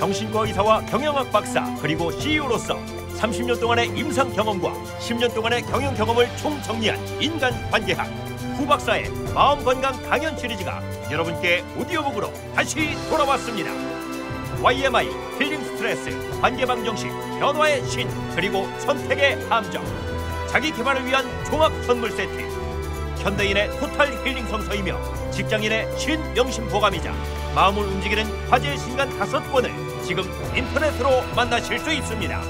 정신과 의사와 경영학 박사 그리고 CEO로서 30년 동안의 임상 경험과 10년 동안의 경영 경험을 총정리한 인간관계학 후 박사의 마음건강 강연 시리즈가 여러분께 오디오북으로 다시 돌아왔습니다. YMI, 힐링 스트레스, 관계방 정식, 변화의 신, 그리고 선택의 함정, 자기 개발을 위한 종합 선물 세트, 현대인의 토탈 힐링 성서이며 직장인의 신명심 보감이자 마음을 움직이는 화제의 신간 5권을 지금 인터넷으로 만나실 수 있습니다.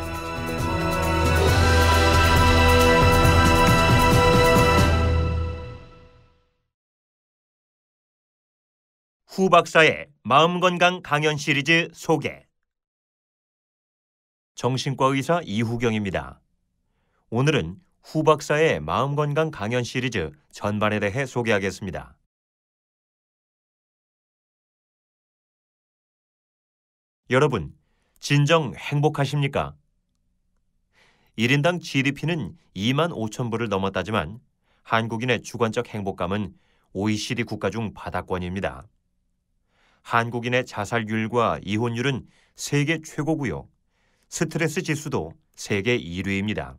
후 박사의 마음건강 강연 시리즈 소개. 정신과 의사 이후경입니다. 오늘은 후 박사의 마음건강 강연 시리즈 전반에 대해 소개하겠습니다. 여러분, 진정 행복하십니까? 1인당 GDP는 2만 5천 불을 넘었다지만 한국인의 주관적 행복감은 OECD 국가 중 바닥권입니다. 한국인의 자살률과 이혼율은 세계 최고고요. 스트레스 지수도 세계 1위입니다.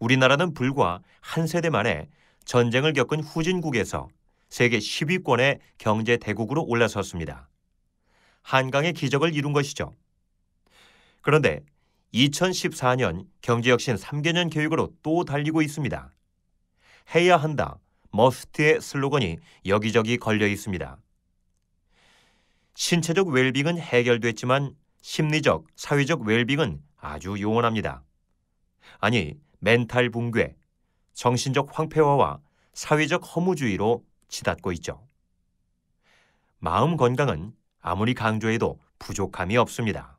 우리나라는 불과 한 세대 만에 전쟁을 겪은 후진국에서 세계 10위권의 경제 대국으로 올라섰습니다. 한강의 기적을 이룬 것이죠. 그런데 2014년 경제혁신 3개년 계획으로 또 달리고 있습니다. 해야 한다, 머스트의 슬로건이 여기저기 걸려 있습니다. 신체적 웰빙은 해결됐지만 심리적, 사회적 웰빙은 아주 요원합니다. 아니, 멘탈 붕괴, 정신적 황폐화와 사회적 허무주의로 치닫고 있죠. 마음 건강은 아무리 강조해도 부족함이 없습니다.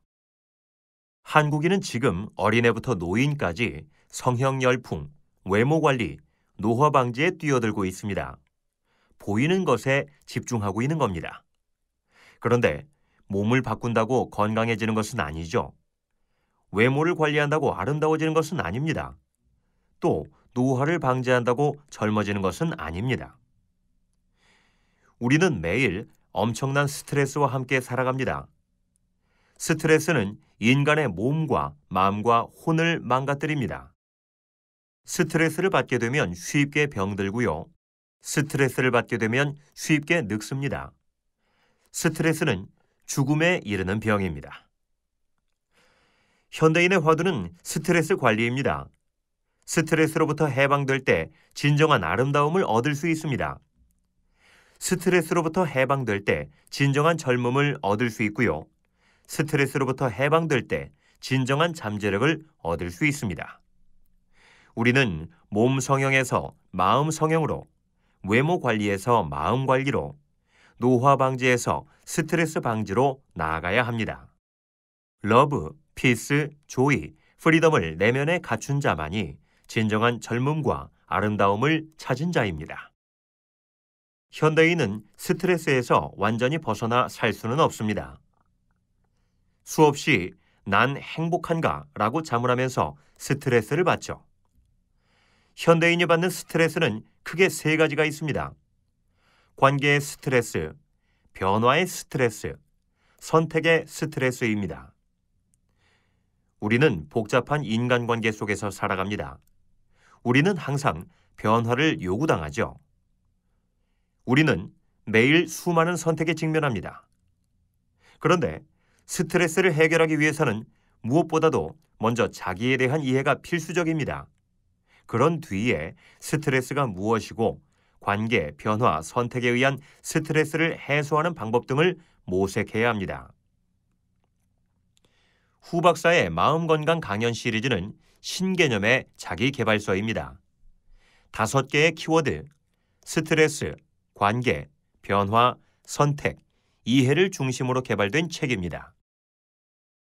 한국인은 지금 어린애부터 노인까지 성형 열풍, 외모 관리, 노화 방지에 뛰어들고 있습니다. 보이는 것에 집중하고 있는 겁니다. 그런데 몸을 바꾼다고 건강해지는 것은 아니죠. 외모를 관리한다고 아름다워지는 것은 아닙니다. 또 노화를 방지한다고 젊어지는 것은 아닙니다. 우리는 매일 엄청난 스트레스와 함께 살아갑니다. 스트레스는 인간의 몸과 마음과 혼을 망가뜨립니다. 스트레스를 받게 되면 쉽게 병들고요. 스트레스를 받게 되면 쉽게 늙습니다. 스트레스는 죽음에 이르는 병입니다. 현대인의 화두는 스트레스 관리입니다. 스트레스로부터 해방될 때 진정한 아름다움을 얻을 수 있습니다. 스트레스로부터 해방될 때 진정한 젊음을 얻을 수 있고요. 스트레스로부터 해방될 때 진정한 잠재력을 얻을 수 있습니다. 우리는 몸 성형에서 마음 성형으로, 외모 관리에서 마음 관리로, 노화 방지에서 스트레스 방지로 나아가야 합니다. 러브, 피스, 조이, 프리덤을 내면에 갖춘 자만이 진정한 젊음과 아름다움을 찾은 자입니다. 현대인은 스트레스에서 완전히 벗어나 살 수는 없습니다. 수없이 난 행복한가? 라고 자문하면서 스트레스를 받죠. 현대인이 받는 스트레스는 크게 3가지가 있습니다. 관계의 스트레스, 변화의 스트레스, 선택의 스트레스입니다. 우리는 복잡한 인간관계 속에서 살아갑니다. 우리는 항상 변화를 요구당하죠. 우리는 매일 수많은 선택에 직면합니다. 그런데 스트레스를 해결하기 위해서는 무엇보다도 먼저 자기에 대한 이해가 필수적입니다. 그런 뒤에 스트레스가 무엇이고 관계, 변화, 선택에 의한 스트레스를 해소하는 방법 등을 모색해야 합니다. 후 박사의 마음건강 강연 시리즈는 신개념의 자기개발서입니다. 5개의 키워드, 스트레스, 관계, 변화, 선택, 이해를 중심으로 개발된 책입니다.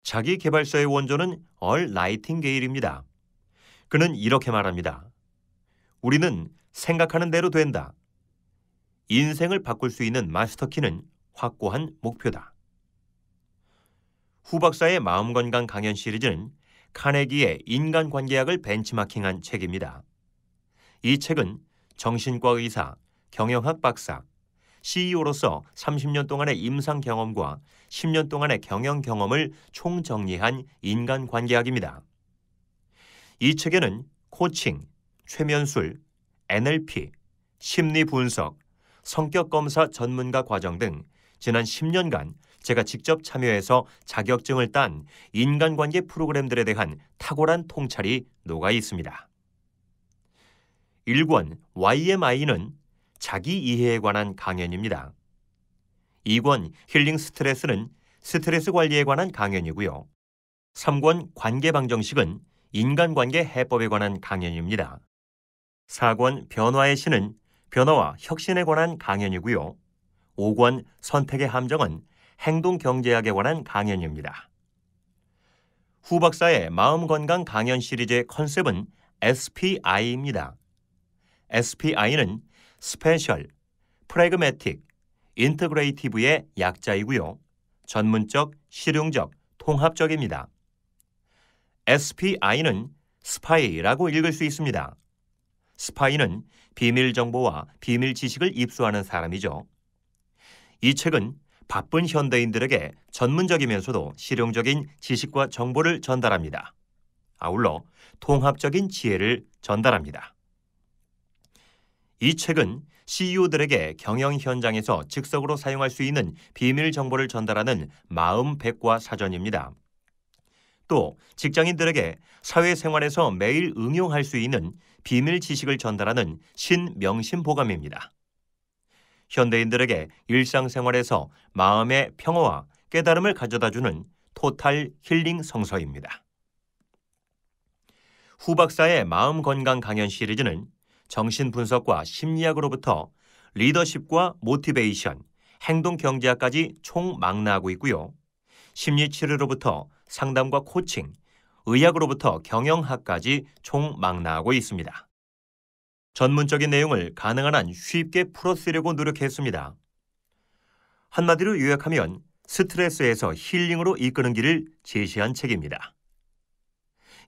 자기개발서의 원조는 얼 나이팅게일입니다. 그는 이렇게 말합니다. 우리는 생각하는 대로 된다. 인생을 바꿀 수 있는 마스터키는 확고한 목표다. 후 박사의 마음건강 강연 시리즈는 카네기의 인간관계학을 벤치마킹한 책입니다. 이 책은 정신과 의사, 경영학 박사, CEO로서 30년 동안의 임상 경험과 10년 동안의 경영 경험을 총정리한 인간관계학입니다. 이 책에는 코칭, 최면술, NLP, 심리분석, 성격검사 전문가 과정 등 지난 10년간 제가 직접 참여해서 자격증을 딴 인간관계 프로그램들에 대한 탁월한 통찰이 녹아 있습니다. 1권 YMI는 자기 이해에 관한 강연입니다. 2권 힐링 스트레스는 스트레스 관리에 관한 강연이고요. 3권 관계 방정식은 인간관계 해법에 관한 강연입니다. 4권 변화의 신은 변화와 혁신에 관한 강연이고요. 5권 선택의 함정은 행동경제학에 관한 강연입니다. 후 박사의 마음건강 강연 시리즈의 컨셉은 SPI입니다. SPI는 스페셜, 프래그매틱, 인터그레이티브의 약자이고요. 전문적, 실용적, 통합적입니다. SPI는 스파이라고 읽을 수 있습니다. 스파이는 비밀 정보와 비밀 지식을 입수하는 사람이죠. 이 책은 바쁜 현대인들에게 전문적이면서도 실용적인 지식과 정보를 전달합니다. 아울러 통합적인 지혜를 전달합니다. 이 책은 CEO들에게 경영 현장에서 즉석으로 사용할 수 있는 비밀 정보를 전달하는 마음 백과 사전입니다. 또 직장인들에게 사회생활에서 매일 응용할 수 있는 비밀 지식을 전달하는 신명심보감입니다. 현대인들에게 일상생활에서 마음의 평화와 깨달음을 가져다주는 토탈 힐링 성서입니다. 후 박사의 마음건강 강연 시리즈는 정신분석과 심리학으로부터 리더십과 모티베이션, 행동경제학까지 총망라하고 있고요. 심리치료로부터 상담과 코칭, 의학으로부터 경영학까지 총망라하고 있습니다. 전문적인 내용을 가능한 한 쉽게 풀어쓰려고 노력했습니다. 한마디로 요약하면 스트레스에서 힐링으로 이끄는 길을 제시한 책입니다.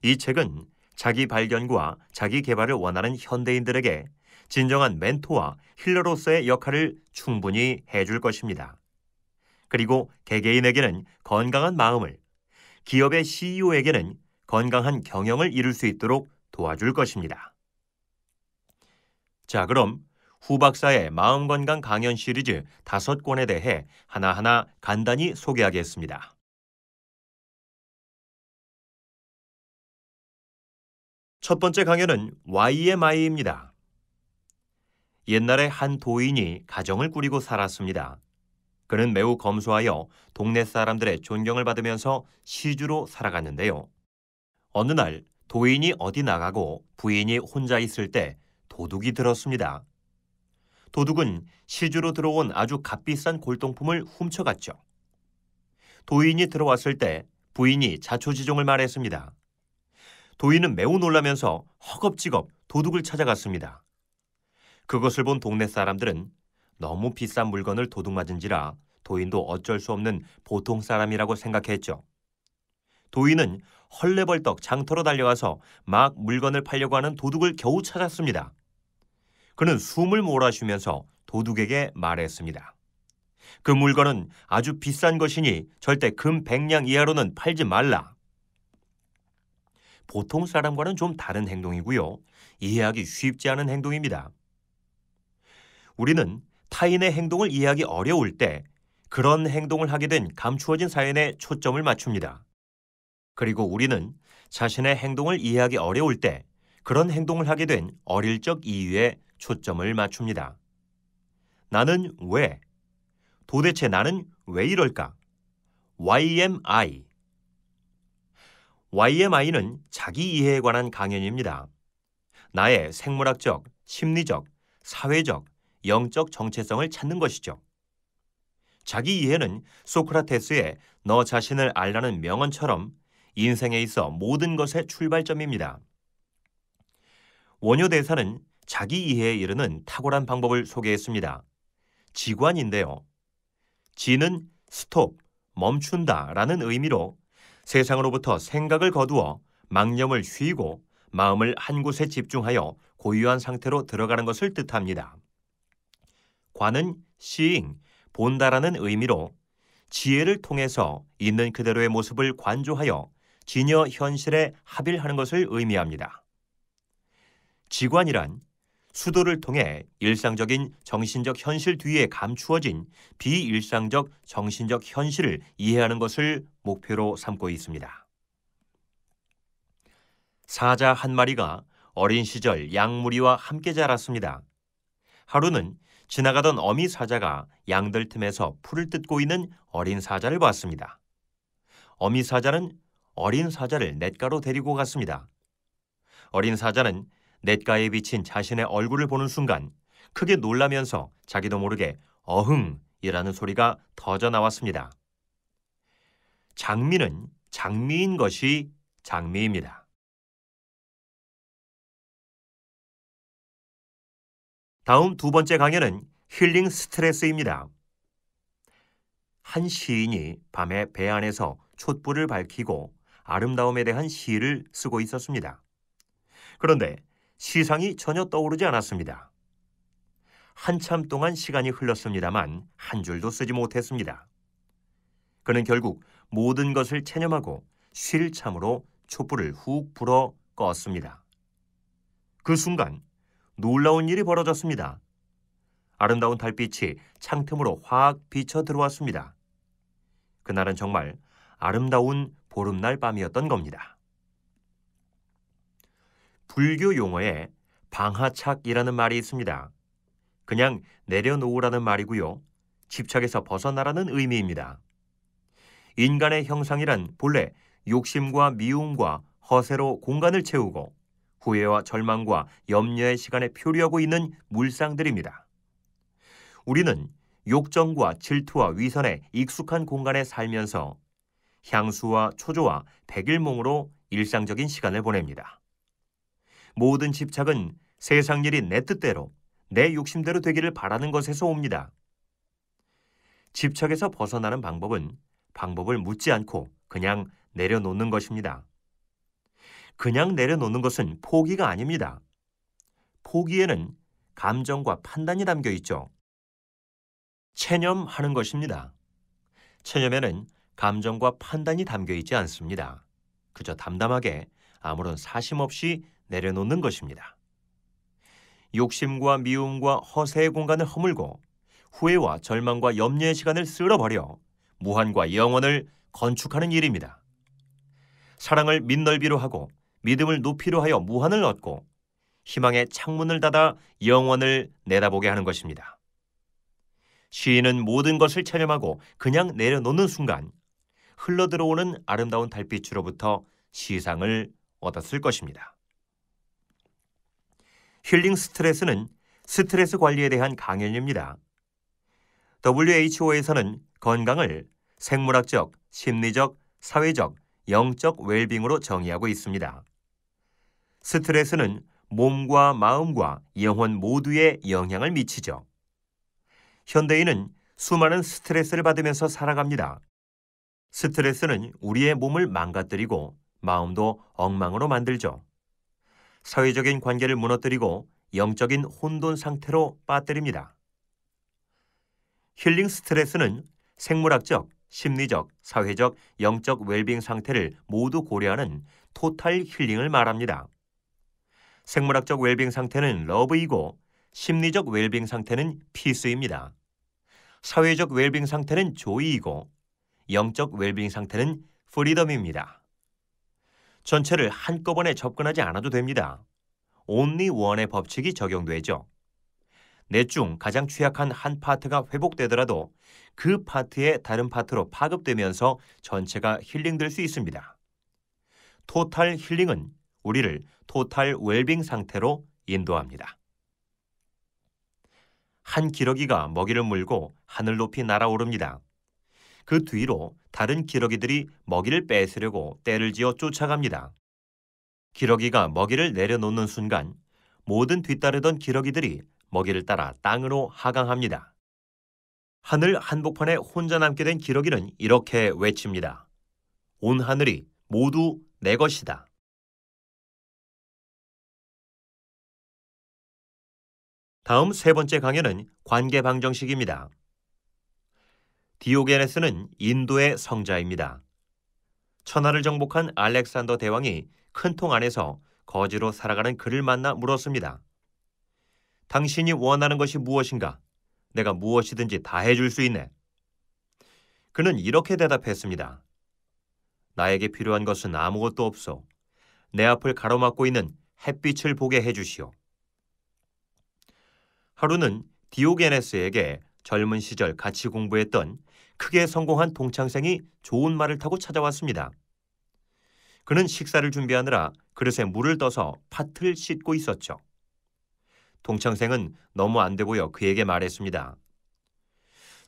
이 책은 자기 발견과 자기 개발을 원하는 현대인들에게 진정한 멘토와 힐러로서의 역할을 충분히 해줄 것입니다. 그리고 개개인에게는 건강한 마음을, 기업의 CEO에게는 건강한 경영을 이룰 수 있도록 도와줄 것입니다. 자, 그럼 후 박사의 마음건강 강연 시리즈 5권에 대해 하나하나 간단히 소개하겠습니다. 첫 번째 강연은 YMI입니다. 옛날에 한 도인이 가정을 꾸리고 살았습니다. 그는 매우 검소하여 동네 사람들의 존경을 받으면서 시주로 살아갔는데요. 어느 날 도인이 어디 나가고 부인이 혼자 있을 때 도둑이 들었습니다. 도둑은 시주로 들어온 아주 값비싼 골동품을 훔쳐갔죠. 도인이 들어왔을 때 부인이 자초지종을 말했습니다. 도인은 매우 놀라면서 허겁지겁 도둑을 찾아갔습니다. 그것을 본 동네 사람들은 너무 비싼 물건을 도둑맞은지라 도인도 어쩔 수 없는 보통 사람이라고 생각했죠. 도인은 헐레벌떡 장터로 달려가서 막 물건을 팔려고 하는 도둑을 겨우 찾았습니다. 그는 숨을 몰아쉬면서 도둑에게 말했습니다. 그 물건은 아주 비싼 것이니 절대 금 100냥 이하로는 팔지 말라. 보통 사람과는 좀 다른 행동이고요. 이해하기 쉽지 않은 행동입니다. 우리는 타인의 행동을 이해하기 어려울 때 그런 행동을 하게 된 감추어진 사연에 초점을 맞춥니다. 그리고 우리는 자신의 행동을 이해하기 어려울 때 그런 행동을 하게 된 어릴 적 이유에 초점을 맞춥니다. 나는 왜? 도대체 나는 왜 이럴까? YMI. YMI는 자기 이해에 관한 강연입니다. 나의 생물학적, 심리적, 사회적, 영적 정체성을 찾는 것이죠. 자기 이해는 소크라테스의 너 자신을 알라는 명언처럼 인생에 있어 모든 것의 출발점입니다. 원효 대사는 자기 이해에 이르는 탁월한 방법을 소개했습니다. 지관인데요. 지는 스톱, 멈춘다 라는 의미로 세상으로부터 생각을 거두어 망념을 쉬고 마음을 한 곳에 집중하여 고요한 상태로 들어가는 것을 뜻합니다. 관은 seeing, 본다라는 의미로 지혜를 통해서 있는 그대로의 모습을 관조하여 진여 현실에 합일하는 것을 의미합니다. 지관이란 수도를 통해 일상적인 정신적 현실 뒤에 감추어진 비일상적 정신적 현실을 이해하는 것을 목표로 삼고 있습니다. 사자 한 마리가 어린 시절 양무리와 함께 자랐습니다. 하루는 지나가던 어미 사자가 양들 틈에서 풀을 뜯고 있는 어린 사자를 봤습니다. 어미 사자는 어린 사자를 냇가로 데리고 갔습니다. 어린 사자는 냇가에 비친 자신의 얼굴을 보는 순간 크게 놀라면서 자기도 모르게 어흥이라는 소리가 터져 나왔습니다. 장미는 장미인 것이 장미입니다. 다음 두 번째 강연은 힐링 스트레스입니다. 한 시인이 밤에 배 안에서 촛불을 밝히고 아름다움에 대한 시를 쓰고 있었습니다. 그런데 시상이 전혀 떠오르지 않았습니다. 한참 동안 시간이 흘렀습니다만 한 줄도 쓰지 못했습니다. 그는 결국 모든 것을 체념하고 쉴 참으로 촛불을 훅 불어 껐습니다. 그 순간 놀라운 일이 벌어졌습니다. 아름다운 달빛이 창틈으로 확 비쳐 들어왔습니다. 그날은 정말 아름다운 보름날 밤이었던 겁니다. 불교 용어에 방하착이라는 말이 있습니다. 그냥 내려놓으라는 말이고요. 집착에서 벗어나라는 의미입니다. 인간의 형상이란 본래 욕심과 미움과 허세로 공간을 채우고 후회와 절망과 염려의 시간에 표류하고 있는 물상들입니다. 우리는 욕정과 질투와 위선에 익숙한 공간에 살면서 향수와 초조와 백일몽으로 일상적인 시간을 보냅니다. 모든 집착은 세상 일이 내 뜻대로, 내 욕심대로 되기를 바라는 것에서 옵니다. 집착에서 벗어나는 방법은 방법을 묻지 않고 그냥 내려놓는 것입니다. 그냥 내려놓는 것은 포기가 아닙니다. 포기에는 감정과 판단이 담겨 있죠. 체념하는 것입니다. 체념에는 감정과 판단이 담겨 있지 않습니다. 그저 담담하게 아무런 사심 없이 내려놓는 것입니다. 욕심과 미움과 허세의 공간을 허물고 후회와 절망과 염려의 시간을 쓸어버려 무한과 영원을 건축하는 일입니다. 사랑을 민넓이로 하고 믿음을 높이로 하여 무한을 얻고 희망의 창문을 닫아 영원을 내다보게 하는 것입니다. 시인은 모든 것을 체념하고 그냥 내려놓는 순간 흘러들어오는 아름다운 달빛으로부터 시상을 얻었을 것입니다. 힐링 스트레스는 스트레스 관리에 대한 강연입니다. WHO에서는 건강을 생물학적, 심리적, 사회적, 영적 웰빙으로 정의하고 있습니다. 스트레스는 몸과 마음과 영혼 모두에 영향을 미치죠. 현대인은 수많은 스트레스를 받으면서 살아갑니다. 스트레스는 우리의 몸을 망가뜨리고 마음도 엉망으로 만들죠. 사회적인 관계를 무너뜨리고 영적인 혼돈 상태로 빠뜨립니다. 힐링 스트레스는 생물학적, 심리적, 사회적, 영적 웰빙 상태를 모두 고려하는 토탈 힐링을 말합니다. 생물학적 웰빙 상태는 러브이고 심리적 웰빙 상태는 피스입니다. 사회적 웰빙 상태는 조이이고 영적 웰빙 상태는 프리덤입니다. 전체를 한꺼번에 접근하지 않아도 됩니다. only one의 법칙이 적용되죠. 넷 중 가장 취약한 한 파트가 회복되더라도 그 파트의 다른 파트로 파급되면서 전체가 힐링될 수 있습니다. 토탈 힐링은 우리를 토탈 웰빙 상태로 인도합니다. 한 기러기가 먹이를 물고 하늘 높이 날아오릅니다. 그 뒤로 다른 기러기들이 먹이를 뺏으려고 떼를 지어 쫓아갑니다. 기러기가 먹이를 내려놓는 순간 모든 뒤따르던 기러기들이 먹이를 따라 땅으로 하강합니다. 하늘 한복판에 혼자 남게 된 기러기는 이렇게 외칩니다. 온 하늘이 모두 내 것이다. 다음 세 번째 강연은 관계 방정식입니다. 디오게네스는 인도의 성자입니다. 천하를 정복한 알렉산더 대왕이 큰 통 안에서 거지로 살아가는 그를 만나 물었습니다. 당신이 원하는 것이 무엇인가? 내가 무엇이든지 다 해줄 수 있네. 그는 이렇게 대답했습니다. 나에게 필요한 것은 아무것도 없어. 내 앞을 가로막고 있는 햇빛을 보게 해주시오. 하루는 디오게네스에게 젊은 시절 같이 공부했던 크게 성공한 동창생이 좋은 말을 타고 찾아왔습니다. 그는 식사를 준비하느라 그릇에 물을 떠서 팥을 씻고 있었죠. 동창생은 너무 안 돼 보여 그에게 말했습니다.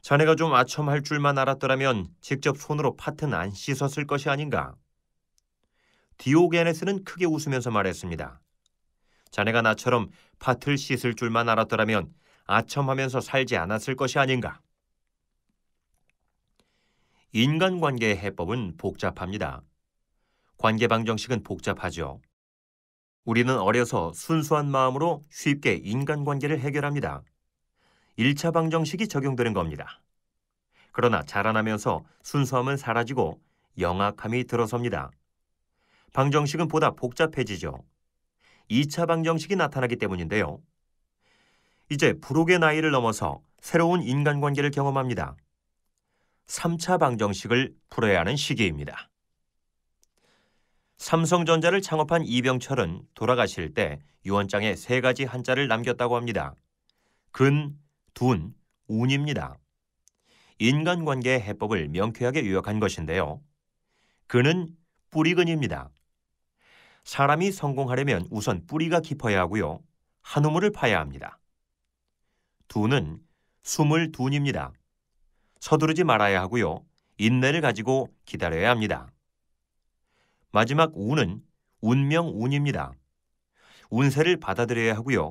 자네가 좀 아첨할 줄만 알았더라면 직접 손으로 팥은 안 씻었을 것이 아닌가. 디오게네스는 크게 웃으면서 말했습니다. 자네가 나처럼 팥을 씻을 줄만 알았더라면 아첨하면서 살지 않았을 것이 아닌가. 인간관계의 해법은 복잡합니다. 관계 방정식은 복잡하죠. 우리는 어려서 순수한 마음으로 쉽게 인간관계를 해결합니다. 1차 방정식이 적용되는 겁니다. 그러나 자라나면서 순수함은 사라지고 영악함이 들어섭니다. 방정식은 보다 복잡해지죠. 2차 방정식이 나타나기 때문인데요. 이제 불혹의 나이를 넘어서 새로운 인간관계를 경험합니다. 3차 방정식을 풀어야 하는 시기입니다. 삼성전자를 창업한 이병철은 돌아가실 때 유언장에 3가지 한자를 남겼다고 합니다. 근, 둔, 운입니다. 인간관계의 해법을 명쾌하게 요약한 것인데요. 근은 뿌리근입니다. 사람이 성공하려면 우선 뿌리가 깊어야 하고요. 한 우물을 파야 합니다. 둔은 숨을 둔입니다. 서두르지 말아야 하고요. 인내를 가지고 기다려야 합니다. 마지막 운은 운명운입니다. 운세를 받아들여야 하고요.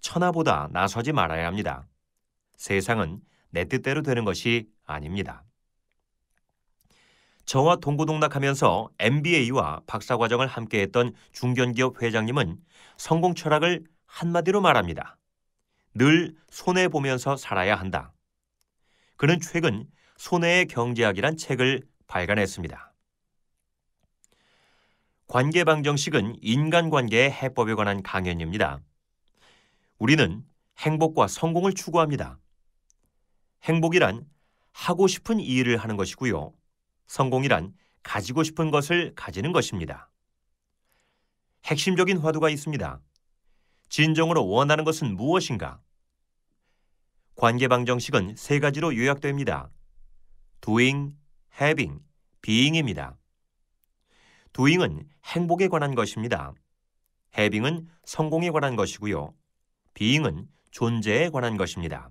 천하보다 나서지 말아야 합니다. 세상은 내 뜻대로 되는 것이 아닙니다. 저와 동고동락하면서 MBA와 박사과정을 함께했던 중견기업 회장님은 성공 철학을 한마디로 말합니다. 늘 손해보면서 살아야 한다. 그는 최근 손해의 경제학이란 책을 발간했습니다. 관계 방정식은 인간관계의 해법에 관한 강연입니다. 우리는 행복과 성공을 추구합니다. 행복이란 하고 싶은 일을 하는 것이고요. 성공이란 가지고 싶은 것을 가지는 것입니다. 핵심적인 화두가 있습니다. 진정으로 원하는 것은 무엇인가? 관계 방정식은 3가지로 요약됩니다. doing, having, being입니다. doing은 행복에 관한 것입니다. having은 성공에 관한 것이고요. being은 존재에 관한 것입니다.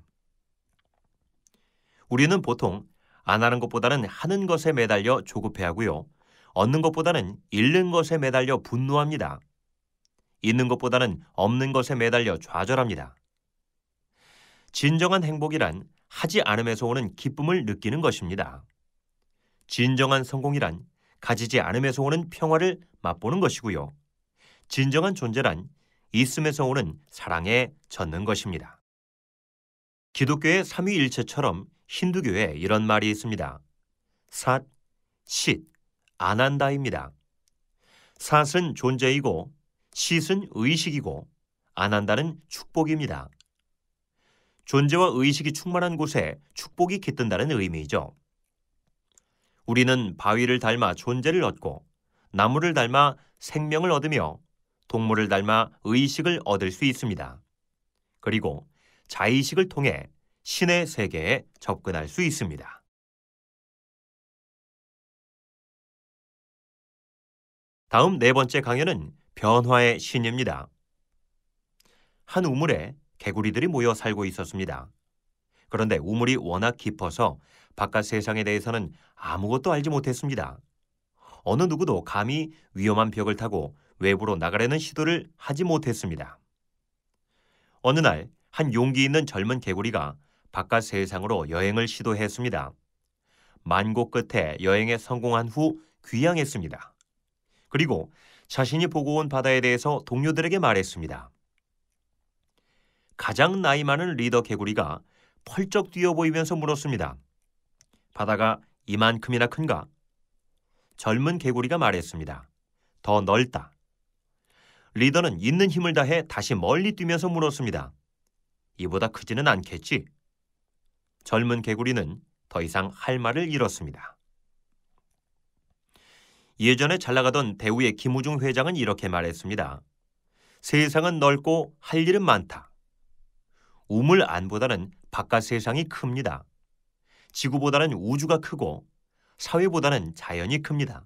우리는 보통 안 하는 것보다는 하는 것에 매달려 조급해하고요. 얻는 것보다는 잃는 것에 매달려 분노합니다. 있는 것보다는 없는 것에 매달려 좌절합니다. 진정한 행복이란 하지 않음에서 오는 기쁨을 느끼는 것입니다. 진정한 성공이란 가지지 않음에서 오는 평화를 맛보는 것이고요. 진정한 존재란 있음에서 오는 사랑에 젖는 것입니다. 기독교의 삼위일체처럼 힌두교에 이런 말이 있습니다. 삿, 쉿, 아난다입니다. 삿은 존재이고 쉿은 의식이고 아난다는 축복입니다. 존재와 의식이 충만한 곳에 축복이 깃든다는 의미이죠. 우리는 바위를 닮아 존재를 얻고 나무를 닮아 생명을 얻으며 동물을 닮아 의식을 얻을 수 있습니다. 그리고 자의식을 통해 신의 세계에 접근할 수 있습니다. 다음 4번째 강연은 변화의 신입니다. 한 우물에 개구리들이 모여 살고 있었습니다. 그런데 우물이 워낙 깊어서 바깥 세상에 대해서는 아무것도 알지 못했습니다. 어느 누구도 감히 위험한 벽을 타고 외부로 나가려는 시도를 하지 못했습니다. 어느 날 한 용기 있는 젊은 개구리가 바깥 세상으로 여행을 시도했습니다. 만고 끝에 여행에 성공한 후 귀향했습니다. 그리고 자신이 보고 온 바다에 대해서 동료들에게 말했습니다. 가장 나이 많은 리더 개구리가 펄쩍 뛰어 보이면서 물었습니다. 바다가 이만큼이나 큰가? 젊은 개구리가 말했습니다. 더 넓다. 리더는 있는 힘을 다해 다시 멀리 뛰면서 물었습니다. 이보다 크지는 않겠지? 젊은 개구리는 더 이상 할 말을 잃었습니다. 예전에 잘 나가던 대우의 김우중 회장은 이렇게 말했습니다. 세상은 넓고 할 일은 많다. 우물 안보다는 바깥 세상이 큽니다. 지구보다는 우주가 크고 사회보다는 자연이 큽니다.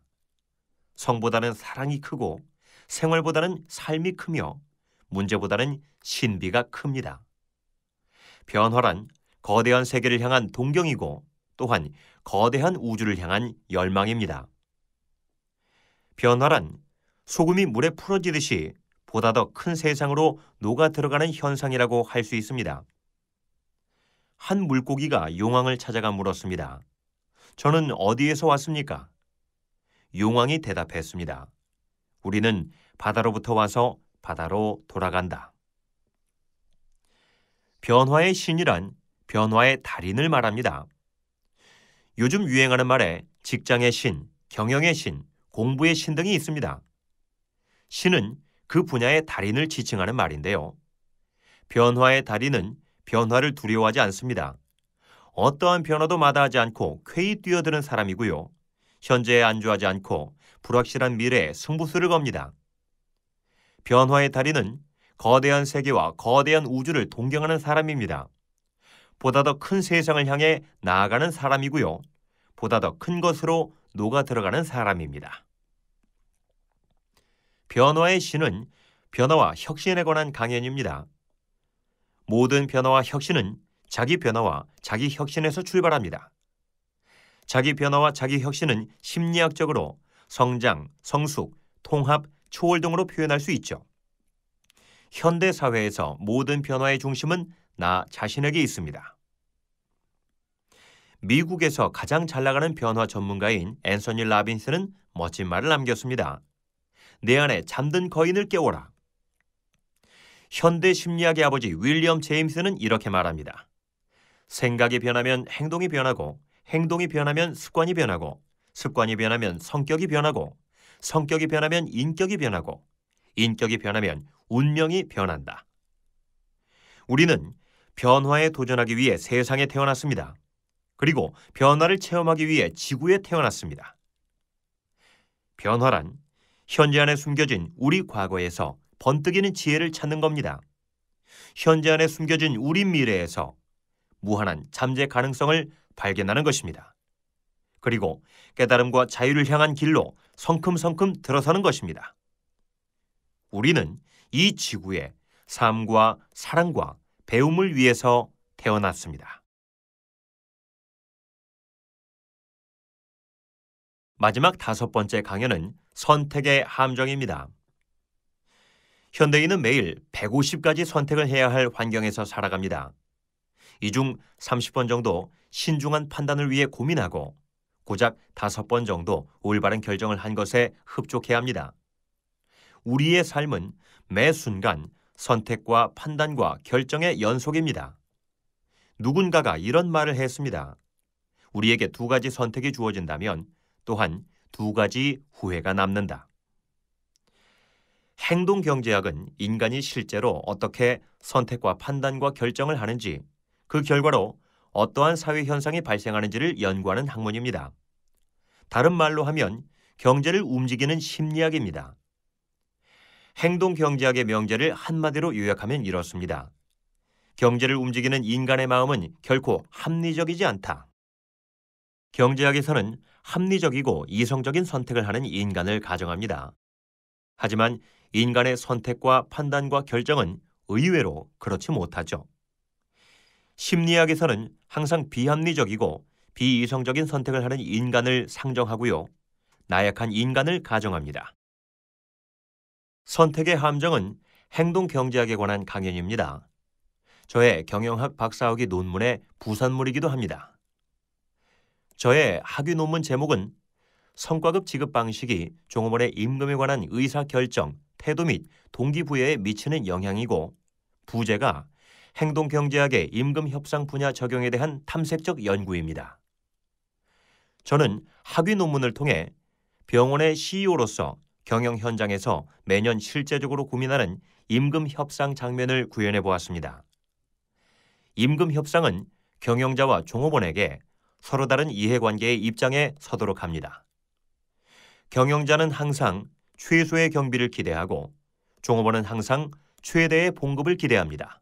성보다는 사랑이 크고 생활보다는 삶이 크며 문제보다는 신비가 큽니다. 변화란 거대한 세계를 향한 동경이고 또한 거대한 우주를 향한 열망입니다. 변화란 소금이 물에 풀어지듯이 보다 더 큰 세상으로 녹아 들어가는 현상이라고 할 수 있습니다. 한 물고기가 용왕을 찾아가 물었습니다. 저는 어디에서 왔습니까? 용왕이 대답했습니다. 우리는 바다로부터 와서 바다로 돌아간다. 변화의 신이란 변화의 달인을 말합니다. 요즘 유행하는 말에 직장의 신, 경영의 신, 공부의 신 등이 있습니다. 신은 그 분야의 달인을 지칭하는 말인데요. 변화의 달인은 변화를 두려워하지 않습니다. 어떠한 변화도 마다하지 않고 쾌히 뛰어드는 사람이고요. 현재에 안주하지 않고 불확실한 미래에 승부수를 겁니다. 변화의 달인은 거대한 세계와 거대한 우주를 동경하는 사람입니다. 보다 더 큰 세상을 향해 나아가는 사람이고요. 보다 더 큰 것으로 녹아 들어가는 사람입니다. 변화의 신은 변화와 혁신에 관한 강연입니다. 모든 변화와 혁신은 자기 변화와 자기 혁신에서 출발합니다. 자기 변화와 자기 혁신은 심리학적으로 성장, 성숙, 통합, 초월 등으로 표현할 수 있죠. 현대 사회에서 모든 변화의 중심은 나 자신에게 있습니다. 미국에서 가장 잘 나가는 변화 전문가인 앤서니 라빈스는 멋진 말을 남겼습니다. 내 안에 잠든 거인을 깨워라. 현대 심리학의 아버지 윌리엄 제임스는 이렇게 말합니다. 생각이 변하면 행동이 변하고 행동이 변하면 습관이 변하고 습관이 변하면 성격이 변하고 성격이 변하면 인격이 변하고 인격이 변하면 운명이 변한다. 우리는 변화에 도전하기 위해 세상에 태어났습니다. 그리고 변화를 체험하기 위해 지구에 태어났습니다. 변화란 현재 안에 숨겨진 우리 과거에서 번뜩이는 지혜를 찾는 겁니다. 현재 안에 숨겨진 우리 미래에서 무한한 잠재 가능성을 발견하는 것입니다. 그리고 깨달음과 자유를 향한 길로 성큼성큼 들어서는 것입니다. 우리는 이 지구에 삶과 사랑과 배움을 위해서 태어났습니다. 마지막 5번째 강연은 선택의 함정입니다. 현대인은 매일 150가지 선택을 해야 할 환경에서 살아갑니다. 이 중 30번 정도 신중한 판단을 위해 고민하고 고작 5번 정도 올바른 결정을 한 것에 흡족해야 합니다. 우리의 삶은 매 순간 선택과 판단과 결정의 연속입니다. 누군가가 이런 말을 했습니다. 우리에게 2가지 선택이 주어진다면 또한 2가지 후회가 남는다. 행동경제학은 인간이 실제로 어떻게 선택과 판단과 결정을 하는지, 그 결과로 어떠한 사회 현상이 발생하는지를 연구하는 학문입니다. 다른 말로 하면 경제를 움직이는 심리학입니다. 행동경제학의 명제를 한마디로 요약하면 이렇습니다. 경제를 움직이는 인간의 마음은 결코 합리적이지 않다. 경제학에서는 합리적이고 이성적인 선택을 하는 인간을 가정합니다. 하지만 인간의 선택과 판단과 결정은 의외로 그렇지 못하죠. 심리학에서는 항상 비합리적이고 비이성적인 선택을 하는 인간을 상정하고요. 나약한 인간을 가정합니다. 선택의 함정은 행동경제학에 관한 강연입니다. 저의 경영학 박사학위 논문의 부산물이기도 합니다. 저의 학위 논문 제목은 성과급 지급 방식이 종업원의 임금에 관한 의사결정, 태도 및 동기부여에 미치는 영향이고, 부제가 행동경제학의 임금협상 분야 적용에 대한 탐색적 연구입니다. 저는 학위 논문을 통해 병원의 CEO로서 경영 현장에서 매년 실제적으로 고민하는 임금협상 장면을 구현해 보았습니다. 임금협상은 경영자와 종업원에게 서로 다른 이해관계의 입장에 서도록 합니다. 경영자는 항상 최소의 경비를 기대하고 종업원은 항상 최대의 봉급을 기대합니다.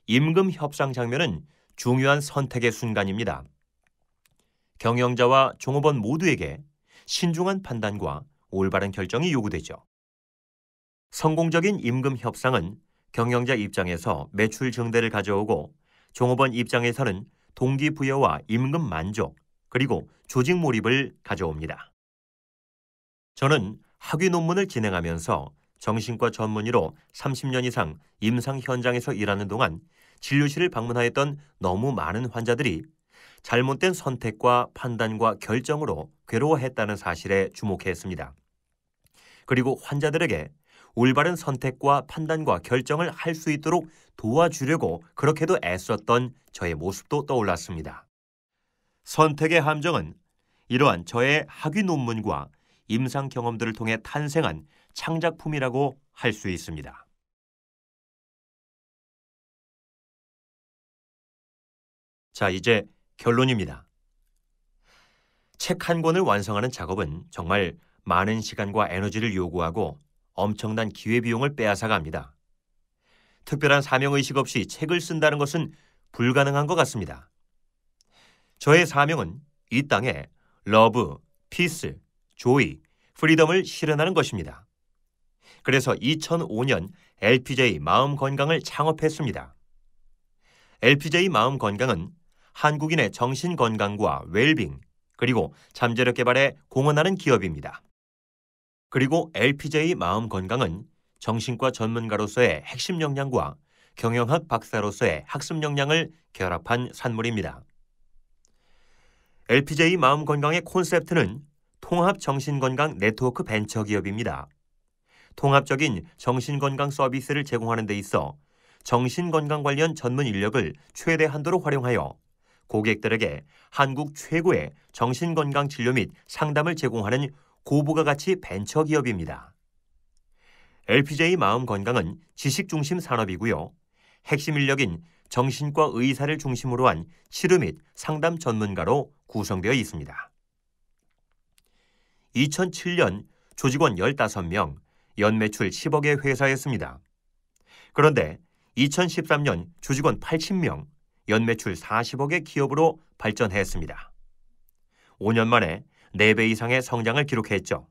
임금 협상 장면은 중요한 선택의 순간입니다. 경영자와 종업원 모두에게 신중한 판단과 올바른 결정이 요구되죠. 성공적인 임금 협상은 경영자 입장에서 매출 증대를 가져오고 종업원 입장에서는 동기부여와 임금 만족, 그리고 조직 몰입을 가져옵니다. 저는 학위 논문을 진행하면서 정신과 전문의로 30년 이상 임상 현장에서 일하는 동안 진료실을 방문하였던 너무 많은 환자들이 잘못된 선택과 판단과 결정으로 괴로워했다는 사실에 주목했습니다. 그리고 환자들에게 올바른 선택과 판단과 결정을 할 수 있도록 도와주려고 그렇게도 애썼던 저의 모습도 떠올랐습니다. 선택의 함정은 이러한 저의 학위 논문과 임상 경험들을 통해 탄생한 창작품이라고 할 수 있습니다. 자, 이제 결론입니다. 책 한 권을 완성하는 작업은 정말 많은 시간과 에너지를 요구하고 엄청난 기회비용을 빼앗아갑니다. 특별한 사명의식 없이 책을 쓴다는 것은 불가능한 것 같습니다. 저의 사명은 이 땅에 러브, 피스, 조이, 프리덤을 실현하는 것입니다. 그래서 2005년 LPJ 마음 건강을 창업했습니다. LPJ 마음 건강은 한국인의 정신 건강과 웰빙, 그리고 잠재력 개발에 공헌하는 기업입니다. 그리고 LPJ 마음 건강은 정신과 전문가로서의 핵심 역량과 경영학 박사로서의 학습 역량을 결합한 산물입니다. LPJ 마음 건강의 콘셉트는 통합 정신건강 네트워크 벤처 기업입니다. 통합적인 정신건강 서비스를 제공하는 데 있어 정신건강 관련 전문 인력을 최대 한도로 활용하여 고객들에게 한국 최고의 정신건강 진료 및 상담을 제공하는 고부가 가치 벤처 기업입니다. LPJ 마음 건강은 지식 중심 산업이고요. 핵심 인력인 정신과 의사를 중심으로 한 치료 및 상담 전문가로 구성되어 있습니다. 2007년 조직원 15명, 연매출 10억의 회사였습니다. 그런데 2013년 조직원 80명, 연매출 40억의 기업으로 발전했습니다. 5년 만에 4배 이상의 성장을 기록했죠.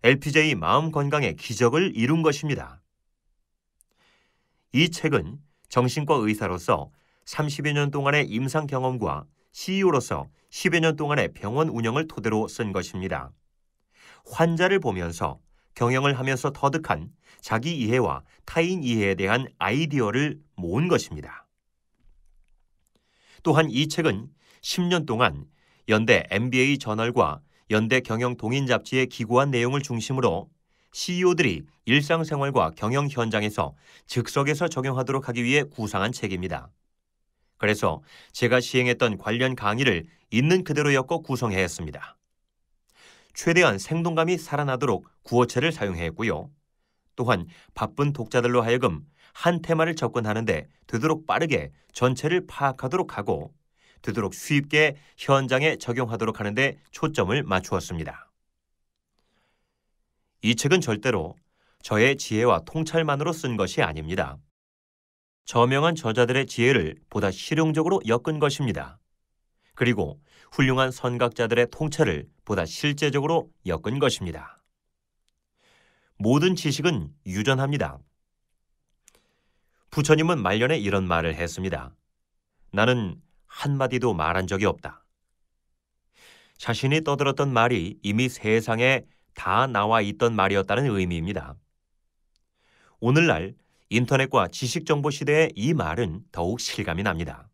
LPJ 마음 건강의 기적을 이룬 것입니다. 이 책은 정신과 의사로서 30여 년 동안의 임상 경험과 CEO로서 10여 년 동안의 병원 운영을 토대로 쓴 것입니다. 환자를 보면서 경영을 하면서 터득한 자기 이해와 타인 이해에 대한 아이디어를 모은 것입니다. 또한 이 책은 10년 동안 연대 MBA 저널과 연대 경영 동인 잡지에 기고한 내용을 중심으로 CEO들이 일상생활과 경영 현장에서 즉석에서 적용하도록 하기 위해 구상한 책입니다. 그래서 제가 시행했던 관련 강의를 있는 그대로 엮어 구성했습니다. 최대한 생동감이 살아나도록 구어체를 사용했고요. 또한 바쁜 독자들로 하여금 한 테마를 접근하는데 되도록 빠르게 전체를 파악하도록 하고 되도록 쉽게 현장에 적용하도록 하는데 초점을 맞추었습니다. 이 책은 절대로 저의 지혜와 통찰만으로 쓴 것이 아닙니다. 저명한 저자들의 지혜를 보다 실용적으로 엮은 것입니다. 그리고 훌륭한 선각자들의 통찰을 보다 실제적으로 엮은 것입니다. 모든 지식은 유전합니다. 부처님은 말년에 이런 말을 했습니다. 나는 한마디도 말한 적이 없다. 자신이 떠들었던 말이 이미 세상에 다 나와 있던 말이었다는 의미입니다. 오늘날 인터넷과 지식정보 시대의 이 말은 더욱 실감이 납니다.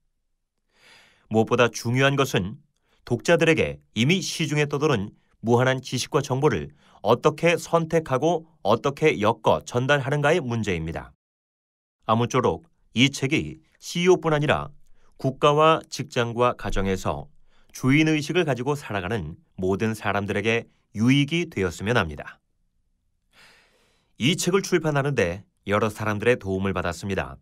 무엇보다 중요한 것은 독자들에게 이미 시중에 떠도는 무한한 지식과 정보를 어떻게 선택하고 어떻게 엮어 전달하는가의 문제입니다. 아무쪼록 이 책이 CEO뿐 아니라 국가와 직장과 가정에서 주인의식을 가지고 살아가는 모든 사람들에게 유익이 되었으면 합니다. 이 책을 출판하는데 여러 사람들의 도움을 받았습니다.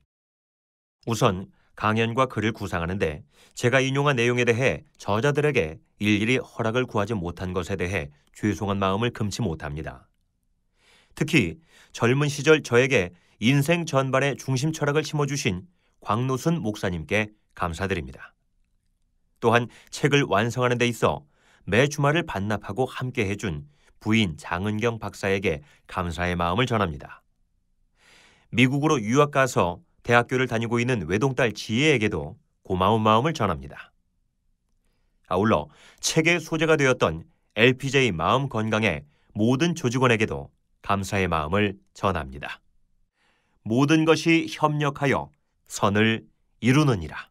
우선 강연과 글을 구상하는데 제가 인용한 내용에 대해 저자들에게 일일이 허락을 구하지 못한 것에 대해 죄송한 마음을 금치 못합니다. 특히 젊은 시절 저에게 인생 전반의 중심 철학을 심어주신 광노순 목사님께 감사드립니다. 또한 책을 완성하는 데 있어 매 주말을 반납하고 함께 해준 부인 장은경 박사에게 감사의 마음을 전합니다. 미국으로 유학 가서 대학교를 다니고 있는 외동딸 지혜에게도 고마운 마음을 전합니다. 아울러 책의 소재가 되었던 LPJ 마음 건강의 모든 조직원에게도 감사의 마음을 전합니다. 모든 것이 협력하여 선을 이루느니라.